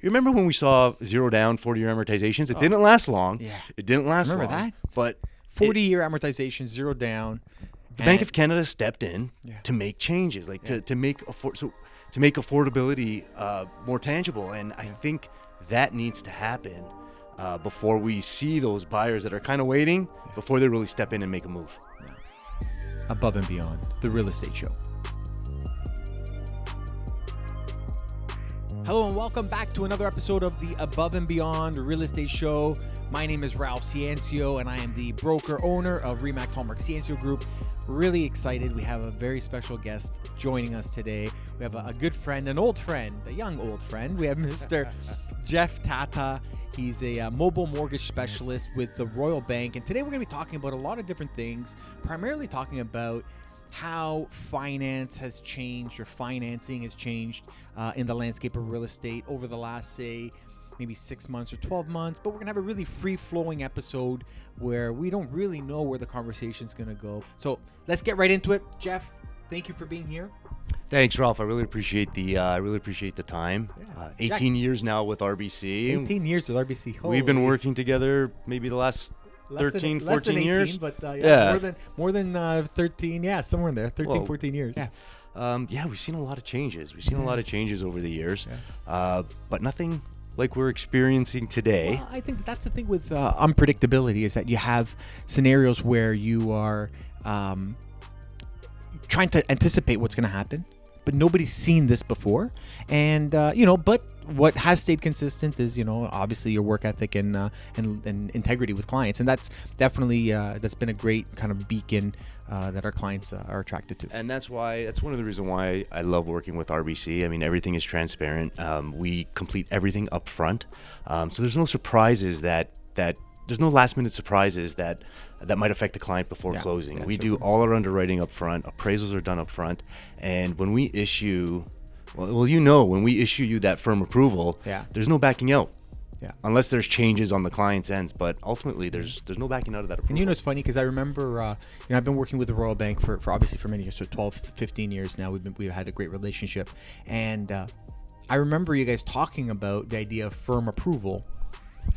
You remember when we saw 0 down, 40-year amortizations? It didn't last long. Yeah. It didn't last long. Remember that? But 40-year amortization, 0 down. the Bank of Canada stepped in Yeah. to make changes, like to make affordability more tangible. And I think that needs to happen before we see those buyers that are kind of waiting before they really step in and make a move. Above and Beyond, the real estate show. Hello and welcome back to another episode of the Above and Beyond Real Estate Show. My name is Ralph Ciancio and I am the broker owner of RE/MAX Hallmark Ciancio Group. Really excited. We have a very special guest joining us today. We have a good friend, an old friend, a young old friend. We have Mr. Geoff Tata. He's a mobile mortgage specialist with the Royal Bank. And today we're going to be talking about a lot of different things, primarily talking about how finance has changed or financing has changed in the landscape of real estate over the last, say, maybe 6 months or 12 months. But we're going to have a really free-flowing episode where we don't really know where the conversation's going to go. So let's get right into it. Geoff, thank you for being here. Thanks, Ralph. I really appreciate the time. Yeah. 18 years now with RBC. 18 years with RBC. We've been working together maybe the last 13, 14 years. But Yeah. more than 13. Yeah, somewhere in there. 13, Well, 14 years. Yeah. We've seen a lot of changes. We've seen a lot of changes over the years, but nothing like we're experiencing today. Well, I think that's the thing with unpredictability is that you have scenarios where you are trying to anticipate what's going to happen, but nobody's seen this before. And, but what has stayed consistent is, obviously your work ethic and integrity with clients. And that's definitely, that's been a great kind of beacon that our clients are attracted to. And that's one of the reasons why I love working with RBC. I mean, everything is transparent. We complete everything up front. So there's no surprises that there's no last minute surprises that might affect the client before closing. We do all our underwriting up front. Appraisals are done up front. And when we issue, when we issue you that firm approval, there's no backing out. Yeah. Unless there's changes on the client's ends, but ultimately there's no backing out of that approval. And it's funny because I remember, I've been working with the Royal Bank for obviously for many years, so 12, 15 years now. We've had a great relationship, and I remember you guys talking about the idea of firm approval.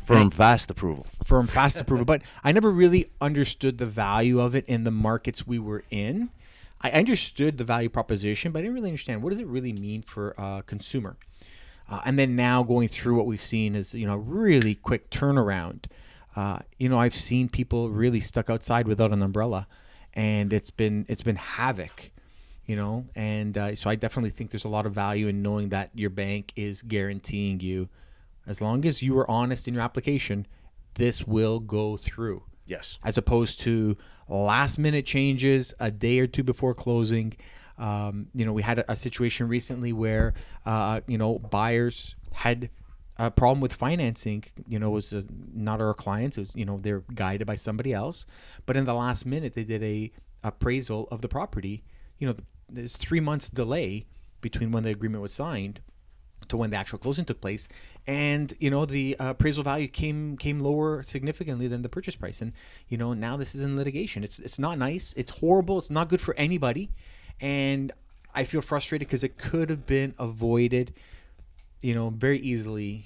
Fast approval. Firm fast approval. But I never really understood the value of it in the markets we were in. I understood the value proposition, but I didn't really understand what does it really mean for a consumer. And then now going through what we've seen is, really quick turnaround. I've seen people really stuck outside without an umbrella, and it's been havoc, and so I definitely think there's a lot of value in knowing that your bank is guaranteeing you, as long as you are honest in your application, this will go through. Yes. As opposed to last minute changes a day or two before closing. We had a situation recently where, buyers had a problem with financing. It was not our clients. It was, they're guided by somebody else. But in the last minute, they did a appraisal of the property. There's 3 months delay between when the agreement was signed to when the actual closing took place, and the appraisal value came lower significantly than the purchase price, and now this is in litigation. It's not nice. It's horrible. It's not good for anybody, and I feel frustrated because it could have been avoided, very easily.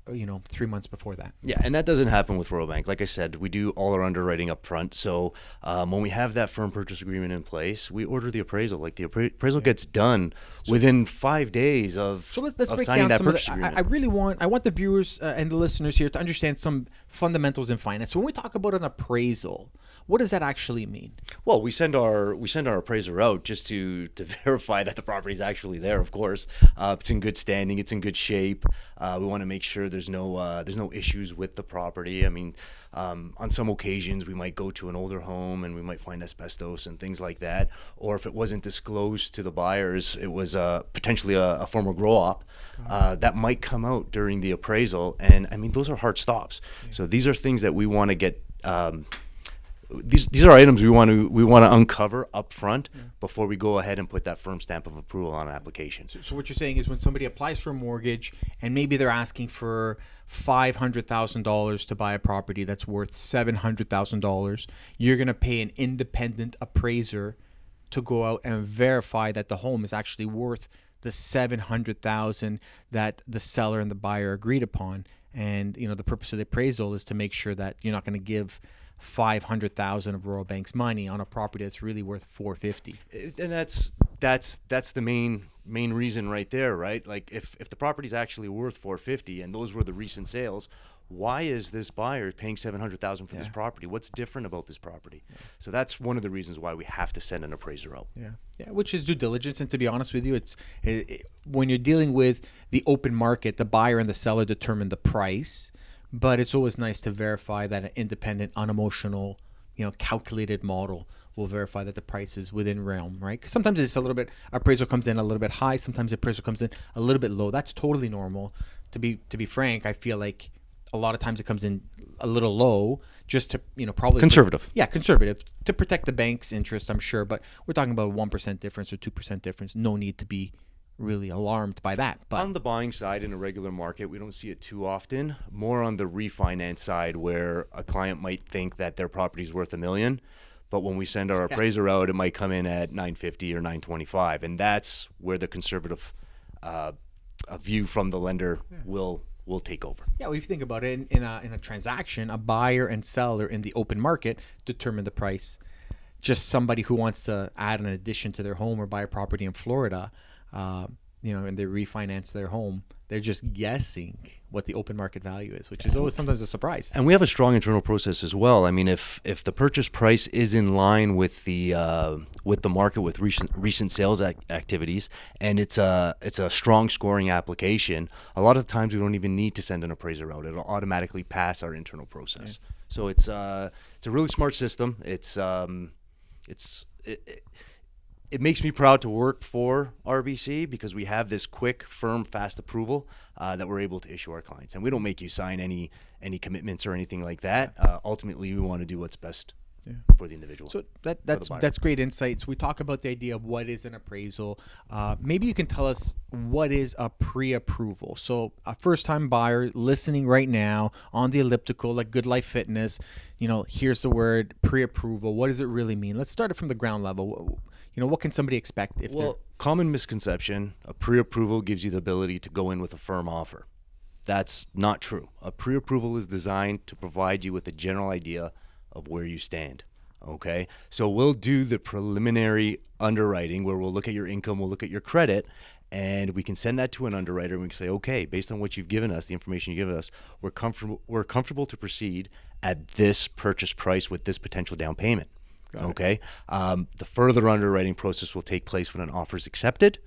3 months before that. Yeah, and that doesn't happen with Royal Bank. Like I said, we do all our underwriting up front. So when we have that firm purchase agreement in place, we order the appraisal. Like the appraisal gets done within 5 days of So let's break signing down that some of purchase agreement. I want the viewers and the listeners here to understand some fundamentals in finance. So when we talk about an appraisal, what does that actually mean? Well, we send our appraiser out just to verify that the property is actually there. Of course, it's in good standing, it's in good shape. We want to make sure there's no issues with the property. I mean, on some occasions we might go to an older home and we might find asbestos and things like that. Or if it wasn't disclosed to the buyers, it was potentially a former grow-op that might come out during the appraisal. And I mean, those are hard stops. Yeah. So these are things that we want to get. These are items we want to uncover up front before we go ahead and put that firm stamp of approval on an application. So what you're saying is when somebody applies for a mortgage and maybe they're asking for $500,000 to buy a property that's worth $700,000, you're going to pay an independent appraiser to go out and verify that the home is actually worth the $700,000 that the seller and the buyer agreed upon. And the purpose of the appraisal is to make sure that you're not going to give $500,000 of Royal Bank's money on a property that's really worth $450,000. And that's the main reason right there, right? Like if the property's actually worth $450,000 and those were the recent sales, why is this buyer paying $700,000 for this property? What's different about this property? So that's one of the reasons why we have to send an appraiser out. Yeah, which is due diligence. And to be honest with you, when you're dealing with the open market, the buyer and the seller determine the price, but it's always nice to verify that an independent, unemotional, calculated model will verify that the price is within realm, right? Because sometimes it's a little bit, appraisal comes in a little bit high, sometimes appraisal comes in a little bit low. That's totally normal. To be frank, I feel like a lot of times it comes in a little low just to, probably conservative. Conservative to protect the bank's interest, I'm sure. But we're talking about a 1% difference or 2% difference. No need to be really alarmed by that. But on the buying side in a regular market, we don't see it too often. More on the refinance side, where a client might think that their property's worth $1 million, but when we send our appraiser out, it might come in at $950,000 or $925,000, and that's where the conservative view from the lender will take over. Yeah, well, if you think about it, in a transaction, a buyer and seller in the open market determine the price. Just somebody who wants to add an addition to their home or buy a property in Florida, and they refinance their home, they're just guessing what the open market value is, which is always sometimes a surprise. And we have a strong internal process as well. I mean, if the purchase price is in line with the market, with recent sales activities, and it's a strong scoring application, a lot of times we don't even need to send an appraiser out. It'll automatically pass our internal process. Yeah. So it's a really smart system. It makes me proud to work for RBC because we have this quick, firm, fast approval that we're able to issue our clients. And we don't make you sign any commitments or anything like that. Ultimately, we want to do what's best for the individual. So that's great insights. We talk about the idea of what is an appraisal. Maybe you can tell us what is a pre-approval. So a first-time buyer listening right now on the elliptical, like Good Life Fitness, here's the word pre-approval. What does it really mean? Let's start it from the ground level. What can somebody expect if they're... Common misconception, a pre-approval gives you the ability to go in with a firm offer. That's not true. A pre-approval is designed to provide you with a general idea of where you stand. Okay? So we'll do the preliminary underwriting where we'll look at your income, we'll look at your credit, and we can send that to an underwriter and we can say, okay, based on what you've given us, the information you've given us, we're comfortable to proceed at this purchase price with this potential down payment. Okay. The further underwriting process will take place when an offer is accepted,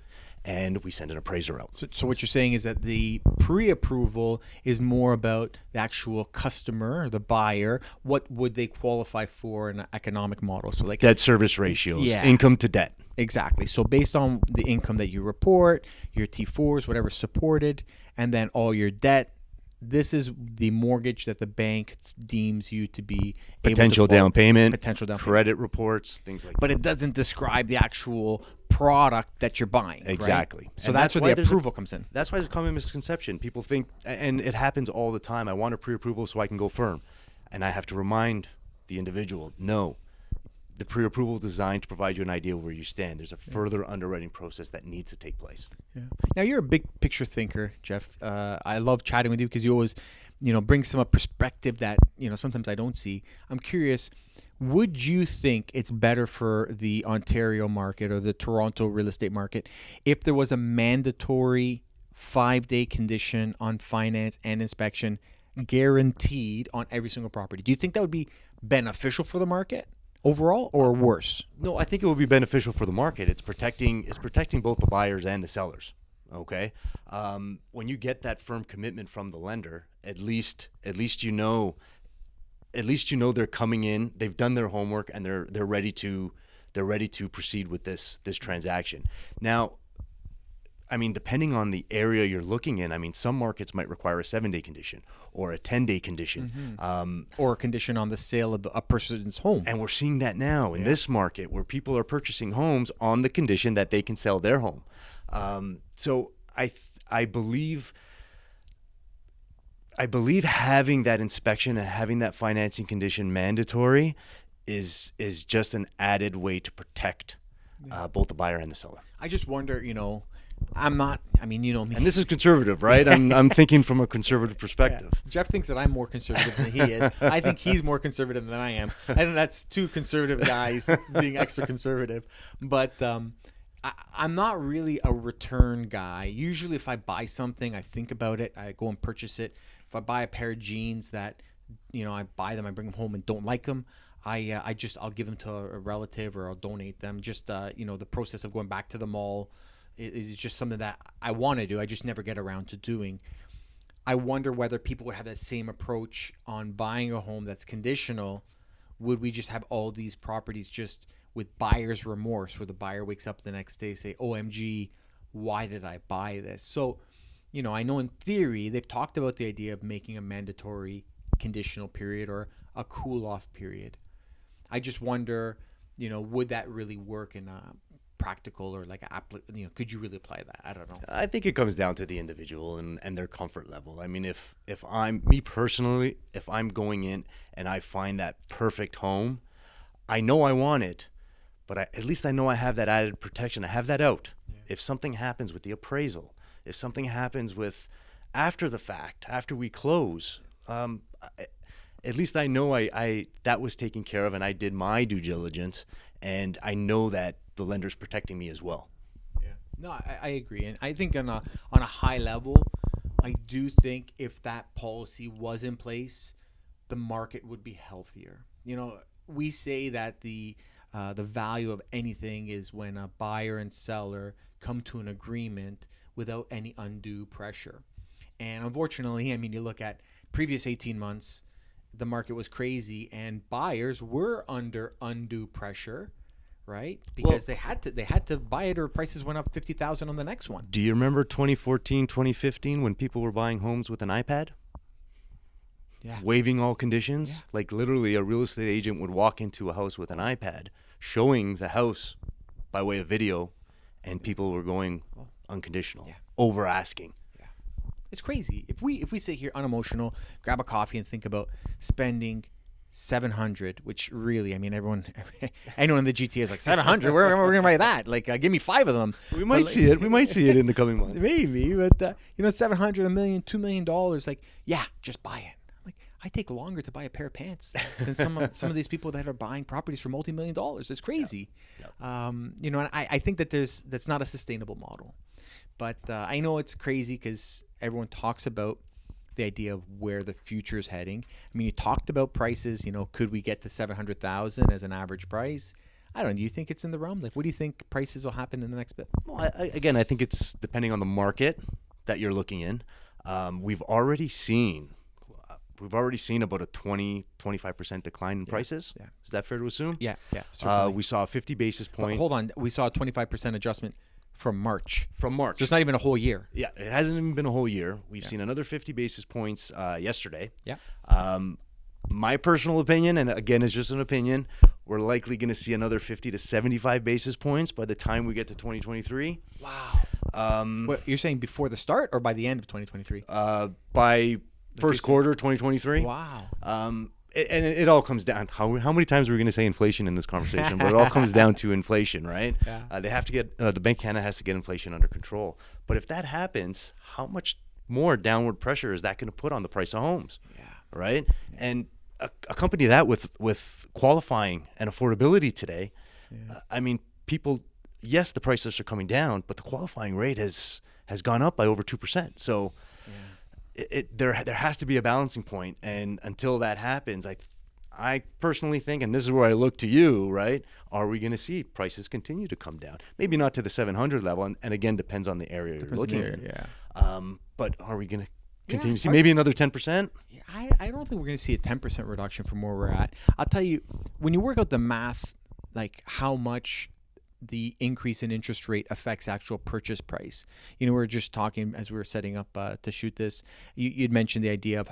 and we send an appraiser out. So what you're saying is that the pre-approval is more about the actual customer, the buyer. What would they qualify for in an economic model? So like debt service ratios, income to debt. Exactly. So based on the income that you report, your T4s, whatever's supported, and then all your debt. This is the mortgage that the bank deems you to be potential down payment, credit reports, things like that. But it doesn't describe the actual product that you're buying. Exactly. Right? So that's where the approval comes in. That's why there's a common misconception. People think, and it happens all the time, I want a pre-approval so I can go firm. And I have to remind the individual, no. The pre-approval is designed to provide you an idea of where you stand. There's a further underwriting process that needs to take place. Yeah. Now, you're a big picture thinker, Geoff. I love chatting with you because you always, bring some perspective that, sometimes I don't see. I'm curious, would you think it's better for the Ontario market or the Toronto real estate market if there was a mandatory 5-day condition on finance and inspection guaranteed on every single property? Do you think that would be beneficial for the market overall or worse? No, I think it would be beneficial for the market. It's protecting both the buyers and the sellers. Okay, when you get that firm commitment from the lender, at least you know they're coming in, they've done their homework, and they're ready to proceed with this transaction. Now, I mean, depending on the area you're looking in, I mean, some markets might require a 7-day condition or a 10-day condition. Or a condition on the sale of a person's home. And we're seeing that now in this market where people are purchasing homes on the condition that they can sell their home. So I believe having that inspection and having that financing condition mandatory is just an added way to protect both the buyer and the seller. I just wonder, I'm not. I mean, you know me. And this is conservative, right? I'm thinking from a conservative perspective. Yeah. Jeff thinks that I'm more conservative than he is. I think he's more conservative than I am. I think that's two conservative guys being extra conservative. But I'm not really a return guy. Usually if I buy something, I think about it. I go and purchase it. If I buy a pair of jeans that, you know, I buy them, I bring them home and don't like them, I'll give them to a relative or I'll donate them. Just, you know, the process of going back to the mall is just something that I want to do. I just never get around to doing. I wonder whether people would have that same approach on buying a home that's conditional. Would we just have all these properties just with buyer's remorse, where the buyer wakes up the next day, say, OMG, why did I buy this? So, you know, I know in theory they've talked about the idea of making a mandatory conditional period or a cool off period. I just wonder, you know, would that really work in a practical or like you know, could you really apply that? I don't know. I think it comes down to the individual and their comfort level. I mean, if I'm me personally, if I'm going in and I find that perfect home, I know I want it, but at least I know I have that added protection. I have that out. Yeah. If something happens with the appraisal, if something happens with after the fact, after we close, at least I know I that was taken care of and I did my due diligence, and I know that the lender's protecting me as well. Yeah, no, I agree, and I think on a high level, I do think if that policy was in place, the market would be healthier. You know, we say that the value of anything is when a buyer and seller come to an agreement without any undue pressure. And unfortunately, I mean, you look at previous 18 months, the market was crazy and buyers were under undue pressure, right? Because they had to buy it or prices went up 50,000 on the next one. Do you remember 2014, 2015 when people were buying homes with an iPad? Yeah. Waiving all conditions? Yeah. Like literally a real estate agent would walk into a house with an iPad showing the house by way of video, and people were going unconditional, over asking. Yeah. It's crazy. If we sit here unemotional, grab a coffee and think about spending $700, which really, I mean, anyone in the GTA is like, $700, where are we gonna buy that? Like, give me 5 of them. We might see it. We might see it in the coming months. Maybe, but you know, $700, $1 million, $2 million, like, yeah, just buy it. Like, I take longer to buy a pair of pants than some of these people that are buying properties for multi-million dollars. It's crazy. Yeah. You know, and I think that that's not a sustainable model. But I know it's crazy because everyone talks about the idea of where the future is heading. I mean, you talked about prices. You know, could we get to 700,000 as an average price? I don't know. Do you think it's in the realm? Like, what do you think prices will happen in the next bit? Well, again, I think it's depending on the market that you're looking in. We've already seen about a 20-25% decline in prices. Yeah. Is that fair to assume? Yeah. We saw a 50 basis point. But hold on. We saw a 25% adjustment from March. So it's not even a whole year. Yeah, it hasn't even been a whole year. We've seen another 50 basis points yesterday. Yeah. My personal opinion, and again, it's just an opinion, we're likely going to see another 50 to 75 basis points by the time we get to 2023. Wow. What, you're saying before the start or by the end of 2023? By first quarter 2023. Wow. And it all comes down. How many times are we going to say inflation in this conversation? But it all comes down to inflation, right? Yeah. They have to get the Bank of Canada has to get inflation under control. But if that happens, how much more downward pressure is that going to put on the price of homes? Yeah. Right. Yeah. And accompany that with qualifying and affordability today. Yeah. I mean, people. Yes, the prices are coming down, but the qualifying rate has gone up by over 2%. So. Yeah. There has to be a balancing point, and until that happens, I personally think, and this is where I look to you, right? Are we going to see prices continue to come down? Maybe not to the 700 level, and again, depends on the area you're looking in. Yeah. But are we going to continue to see maybe another 10%? I don't think we're going to see a 10% reduction from where we're at. I'll tell you, when you work out the math, like how much the increase in interest rate affects actual purchase price. You know, we were just talking as we were setting up to shoot this. You'd mentioned the idea of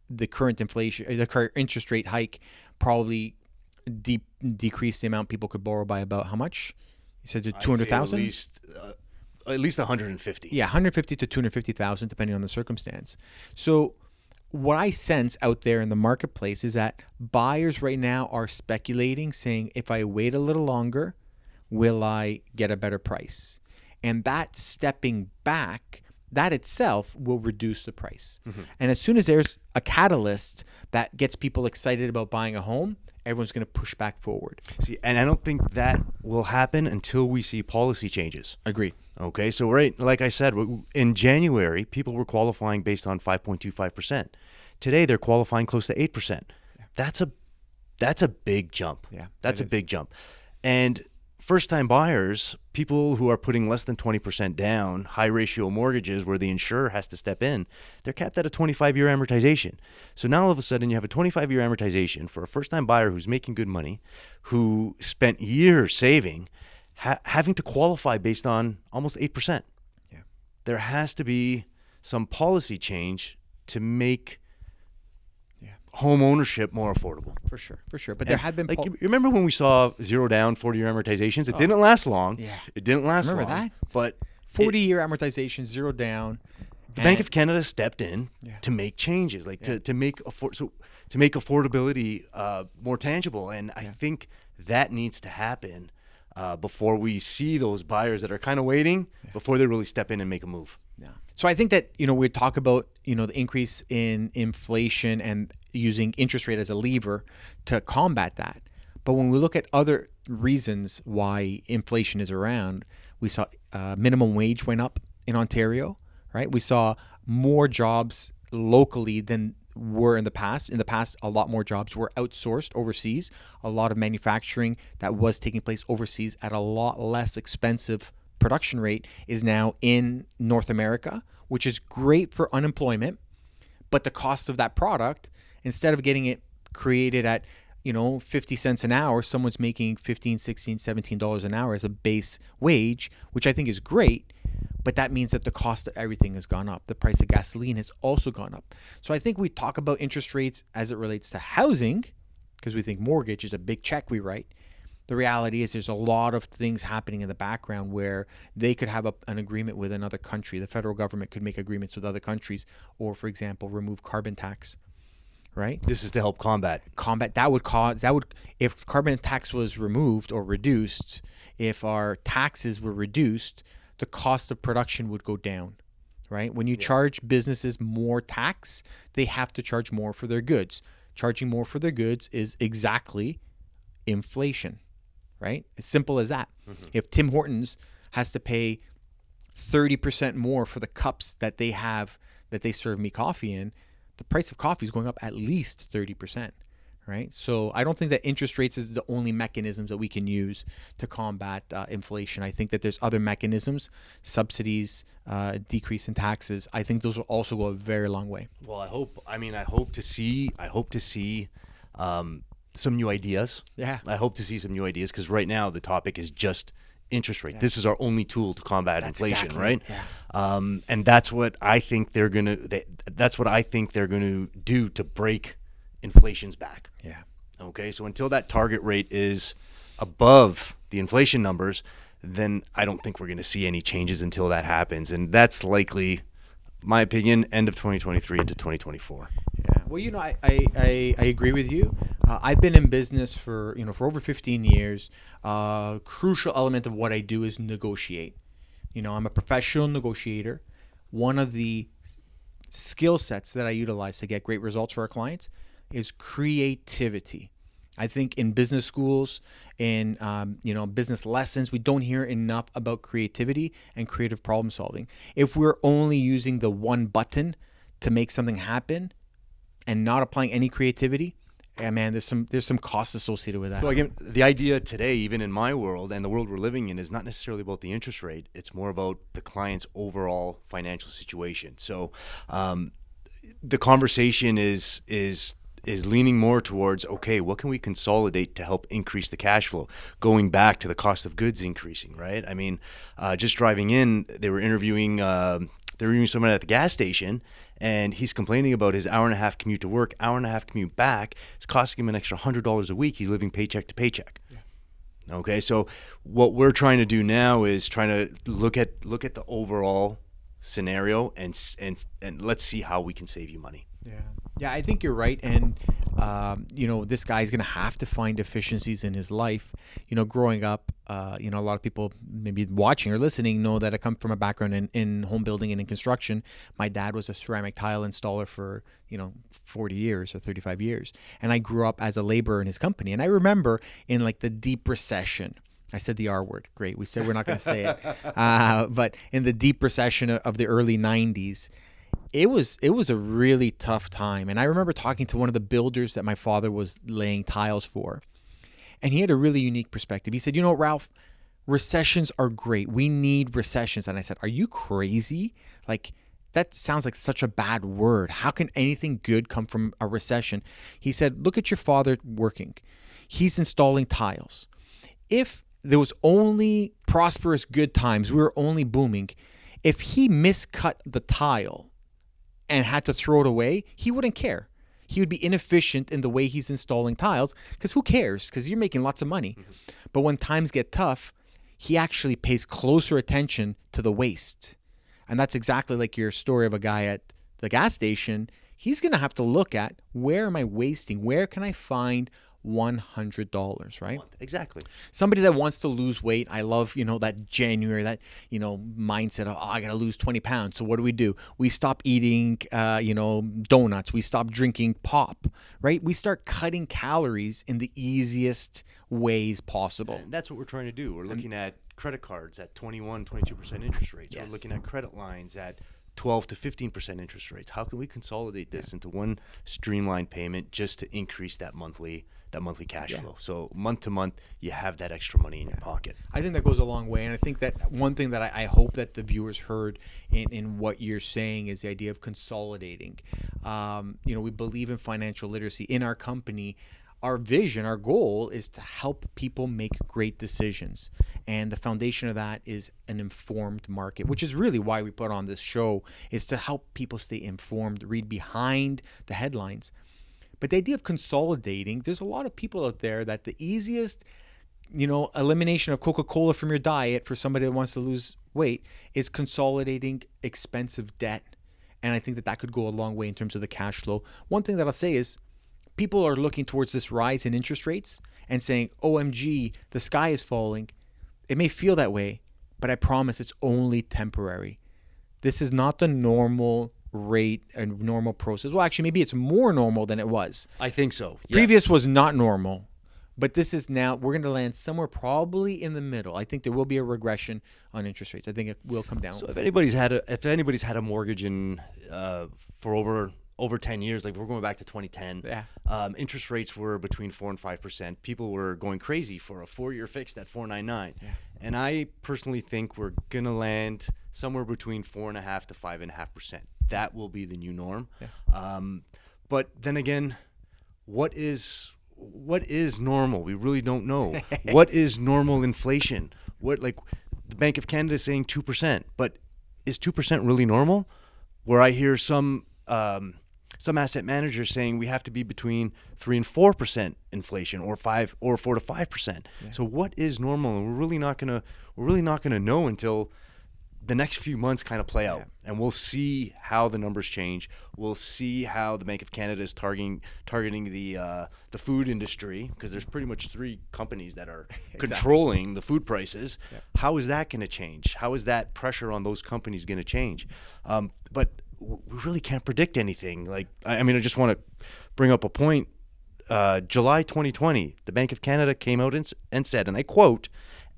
the current inflation, the current interest rate hike probably decreased the amount people could borrow by about how much? You said to 200,000? At least 150. Yeah, 150 to 250,000 depending on the circumstance. So what I sense out there in the marketplace is that buyers right now are speculating, saying if I wait a little longer, will I get a better price? And that stepping back, that itself will reduce the price. And as soon as there's a catalyst that gets people excited about buying a home, everyone's going to push back forward. See, and I don't think that will happen until we see policy changes. Agreed. Okay, so like I said, in January, people were qualifying based on 5.25%. Today, they're qualifying close to 8%. That's a big jump. Yeah, that's a is. big jump. And first-time buyers, people who are putting less than 20% down, high-ratio mortgages where the insurer has to step in, they're capped at a 25-year amortization. So now all of a sudden you have a 25-year amortization for a first-time buyer who's making good money, who spent years saving, having to qualify based on almost 8%. Yeah. There has to be some policy change to make home ownership more affordable. For sure. But there have been... you remember when we saw 0 down, 40-year amortizations? It didn't last long. Yeah. It didn't last Remember long. that? But 40-year amortization, 0 down. the Bank of Canada stepped in to make changes, to make affordability more tangible. And I think that needs to happen before we see those buyers that are kind of waiting before they really step in and make a move. Yeah. So I think that, we talk about, the increase in inflation and using interest rate as a lever to combat that. But when we look at other reasons why inflation is around, we saw minimum wage went up in Ontario, right? We saw more jobs locally than were in the past. In the past, a lot more jobs were outsourced overseas. A lot of manufacturing that was taking place overseas at a lot less expensive production rate is now in North America, which is great for unemployment. But the cost of that product, instead of getting it created at 50 cents an hour, someone's making $15, $16, $17 an hour as a base wage, which I think is great. But that means that the cost of everything has gone up. The price of gasoline has also gone up. So I think we talk about interest rates as it relates to housing because we think mortgage is a big check we write. The reality is there's a lot of things happening in the background where they could have an agreement with another country. The federal government could make agreements with other countries or, for example, remove carbon tax. Right? This is to help combat if carbon tax was removed or reduced, if our taxes were reduced, the cost of production would go down, right? When you charge businesses more tax, they have to charge more for their goods. Charging more for their goods is exactly inflation, right? It's simple as that. If Tim Hortons has to pay 30% more for the cups that they have, that they serve me coffee in, the price of coffee is going up at least 30%, right? So I don't think that interest rates is the only mechanisms that we can use to combat inflation. I think that there's other mechanisms, subsidies, decrease in taxes. I think those will also go a very long way. Well, I hope to see some new ideas. Yeah. I hope to see some new ideas because right now the topic is just interest rate. This is our only tool to combat inflation, right? Yeah. And that's what I think they're gonna do to break inflation's back. Yeah. Okay. So until that target rate is above the inflation numbers, then I don't think we're gonna see any changes until that happens, and that's likely, my opinion, end of 2023 into 2024. Yeah. Well, I agree with you. I've been in business for over 15 years. Crucial element of what I do is negotiate. I'm a professional negotiator. One of the skill sets that I utilize to get great results for our clients is creativity. I think in business schools, in business lessons, we don't hear enough about creativity and creative problem solving. If we're only using the one button to make something happen and not applying any creativity, man, there's some costs associated with that. So again, the idea today, even in my world and the world we're living in, is not necessarily about the interest rate. It's more about the client's overall financial situation. So the conversation is leaning more towards, okay, what can we consolidate to help increase the cash flow? Going back to the cost of goods increasing, right? I mean, just driving in, they were interviewing someone at the gas station, and he's complaining about his hour-and-a-half commute to work, hour-and-a-half commute back. It's costing him an extra $100 a week. He's living paycheck to paycheck. Yeah. Okay, so what we're trying to do now is trying to look at the overall scenario and let's see how we can save you money. Yeah, I think you're right, and This guy's going to have to find efficiencies in his life. Growing up, a lot of people maybe watching or listening know that I come from a background in home building and in construction. My dad was a ceramic tile installer for, 40 years or 35 years. And I grew up as a laborer in his company. And I remember in like the deep recession, I said the R word. Great. We said we're not going to say it. But in the deep recession of the early 90s, it was a really tough time. And I remember talking to one of the builders that my father was laying tiles for. And he had a really unique perspective. He said, Ralph, recessions are great. We need recessions. And I said, are you crazy? Like, that sounds like such a bad word. How can anything good come from a recession? He said, look at your father working. He's installing tiles. If there was only prosperous good times, we were only booming, if he miscut the tile and had to throw it away, he wouldn't care. He would be inefficient in the way he's installing tiles, because who cares? Because you're making lots of money. Mm-hmm. But when times get tough, he actually pays closer attention to the waste. And that's exactly like your story of a guy at the gas station. He's going to have to look at, where am I wasting? Where can I find $100, right? Exactly. Somebody that wants to lose weight. I love, that January, that, mindset of, I got to lose 20 pounds. So what do? We stop eating, donuts. We stop drinking pop, right? We start cutting calories in the easiest ways possible. And that's what we're trying to do. We're looking at credit cards at 21, 22% interest rates. Yes. We're looking at credit lines at 12 to 15% interest rates. How can we consolidate this into one streamlined payment just to increase that monthly cash flow? So month to month, you have that extra money in your pocket. I think that goes a long way. And I think that one thing that I hope that the viewers heard in what you're saying is the idea of consolidating. We believe in financial literacy in our company. Our vision, our goal is to help people make great decisions. And the foundation of that is an informed market, which is really why we put on this show, is to help people stay informed, read behind the headlines. But the idea of consolidating, there's a lot of people out there that the easiest, elimination of Coca-Cola from your diet for somebody that wants to lose weight is consolidating expensive debt. And I think that could go a long way in terms of the cash flow. One thing that I'll say is, people are looking towards this rise in interest rates and saying, OMG, the sky is falling. It may feel that way, but I promise it's only temporary. This is not the normal rate and normal process. Well, actually, maybe it's more normal than it was. I think so. Yes. Previous was not normal, but this is now, we're going to land somewhere probably in the middle. I think there will be a regression on interest rates. I think it will come down. So if anybody's had a mortgage for over 10 years, like we're going back to 2010, interest rates were between 4 and 5%. People were going crazy for a 4-year fixed at 4.99. Yeah. And I personally think we're going to land somewhere between 4.5 to 5.5%. That will be the new norm. Yeah. But then again, what is normal? We really don't know. What is normal inflation? The Bank of Canada is saying 2%, but is 2% really normal? Where I hear some asset managers saying we have to be between 3 and 4% inflation, or 4 to 5%. Yeah. So what is normal? And we're really not gonna know until the next few months kind of play out, and we'll see how the numbers change. We'll see how the Bank of Canada is targeting the food industry, because there's pretty much 3 companies that are controlling the food prices. Yeah. How is that going to change? How is that pressure on those companies going to change? But we really can't predict anything. I just want to bring up a point. July 2020, the Bank of Canada came out and said, and I quote,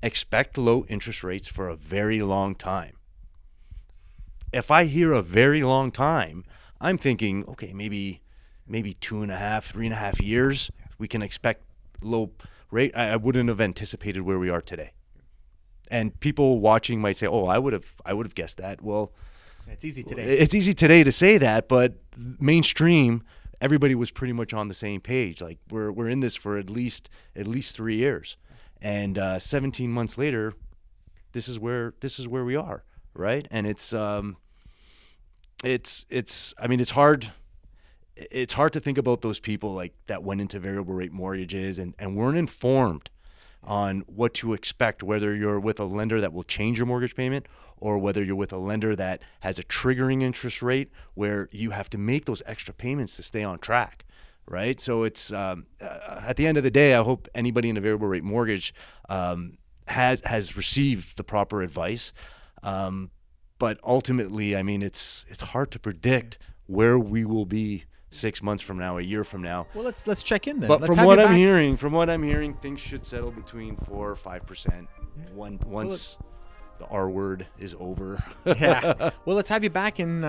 "Expect low interest rates for a very long time." If I hear a very long time, I'm thinking, okay, maybe 2.5, 3.5 years, we can expect low rate. I wouldn't have anticipated where we are today. And people watching might say, "Oh, I would have guessed that." Well, it's easy today. It's easy today to say that, but mainstream, everybody was pretty much on the same page. Like we're in this for at least 3 years, and 17 months later, this is where we are, right? And it's hard. It's hard to think about those people like that went into variable rate mortgages and weren't informed on what to expect, whether you're with a lender that will change your mortgage payment or whether you're with a lender that has a triggering interest rate where you have to make those extra payments to stay on track, right? So it's at the end of the day, I hope anybody in a variable rate mortgage has received the proper advice. But ultimately, I mean, it's hard to predict where we will be 6 months from now, a year from now. Well, let's check in then. But Let's from have what you I'm back. hearing, things should settle between 4 or 5%. Once the R word is over. Yeah. Well, let's have you back in,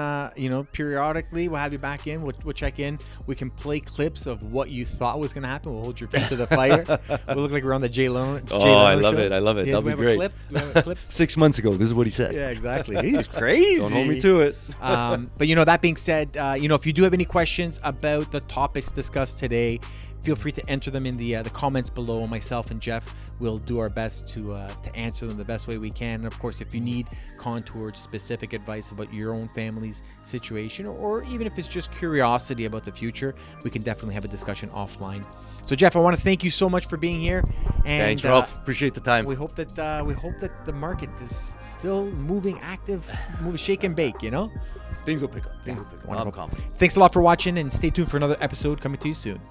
periodically. We'll have you back in. We'll check in. We can play clips of what you thought was going to happen. We'll hold your feet to the fire. We'll look like we're on the Jay Leno Oh, I love show. it. I love it. Yeah, That'll be do we have great. Do we have a clip? 6 months ago, this is what he said. Yeah, exactly. He's crazy. Don't hold me to it. But that being said, if you do have any questions about the topics discussed today, feel free to enter them in the comments below. Myself and Geoff will do our best to answer them the best way we can. And of course, if you need contoured specific advice about your own family's situation, or even if it's just curiosity about the future, we can definitely have a discussion offline. So Geoff, I want to thank you so much for being here. And Thanks, Ralph. Appreciate the time. we hope that the market is still moving active, shake and bake. Things will pick up. I'm confident. Thanks a lot for watching, and stay tuned for another episode coming to you soon.